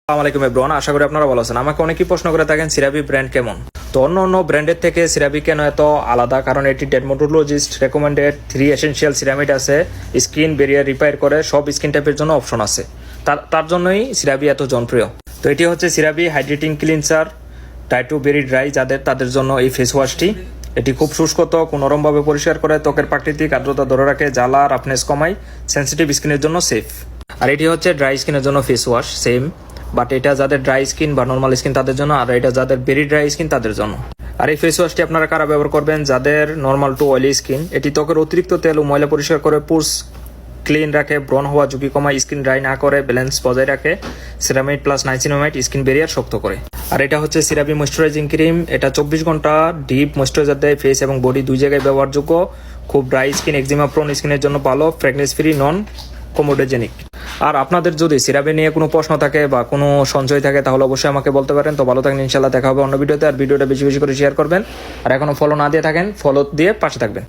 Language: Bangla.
আসসালামু আলাইকুম এভরিওয়ান, আশা করি আপনারা ভালো আছেন। আমাকে অনেকেই প্রশ্ন করে থাকেন সিরাবি ব্র্যান্ড কেমন। তো অন্য ব্র্যান্ডের থেকে সিরাবি কেন এত আলাদা, কারণ এটি ডেরমাটোলজিস্ট রেকমেন্ডেড 3 এসেনশিয়াল সিরামিড আছে, স্কিন ব্যারিয়ার রিপেয়ার করে, সব স্কিন টাইপের জন্য অপশন আছে। তার জন্যই সিরাবি এত জনপ্রিয়। তো এটি হচ্ছে সিরাবি হাইড্রেটিং ক্লিনসার টাই টু ভেরি ড্রাই তাদের জন্য এই ফেস ওয়াশটি। এটি খুব শুষ্ক ত্বক ও নরমভাবে পরিষ্কার করে, ত্বকের প্রাকৃতিক আর্দ্রতা ধরে রাখে, জ্বালা রাফনেস কমায়, সেন্সিটিভ স্কিনের জন্য সেফ। আর এটি হচ্ছে ড্রাই স্কিনের জন্য ফেস ওয়াশ সেম, বাট এটা যাদের ড্রাই স্কিন বা নর্মাল স্কিন তাদের জন্য, আর এটা যাদের ভেরি ড্রাই স্কিন তাদের জন্য। আর এই ফেস ওয়াশটি আপনারা কারা ব্যবহার করবেন? যাদের নর্মাল টু অয়েলি স্কিন। এটি ত্বকের অতিরিক্ত তেল ও ময়লা পরিষ্কার করে, পোর্স ক্লিন রাখে, ব্রণ হওয়া ঝুঁকি কমায়, স্কিন ড্রাই না করে, ব্যালেন্স বজায় রাখে, ceramide plus niacinamide skin barrier শক্ত করে। আর এটা হচ্ছে সিরাবি ময়েশ্চারাইজিং ক্রিম। এটা 24 ঘন্টা ডিপ ময়েশ্চারাইজার দেয়, ফেস এবং বডি দুই জায়গায় ব্যবহারযোগ্য। খুব ড্রাই স্কিন, এক্সিমা প্রোন স্কিনের জন্য ভালো, ফ্র্যাগনেন্স ফ্রি, নন কোমোডোজেনিক। আর আপনাদের যদি সিরাবি নিয়ে কোনো প্রশ্ন থাকে বা কোনো সঞ্চয় থাকে তাহলে অবশ্যই আমাকে বলতে পারেন। তো ভালো থাকেন, ইনশাল্লাহ দেখা হবে অন্য ভিডিওতে। আর ভিডিওটা বেশি বেশি করে শেয়ার করবেন। আর এখনো ফলো না দিয়ে থাকেন, ফলো দিয়ে পাশে থাকবেন।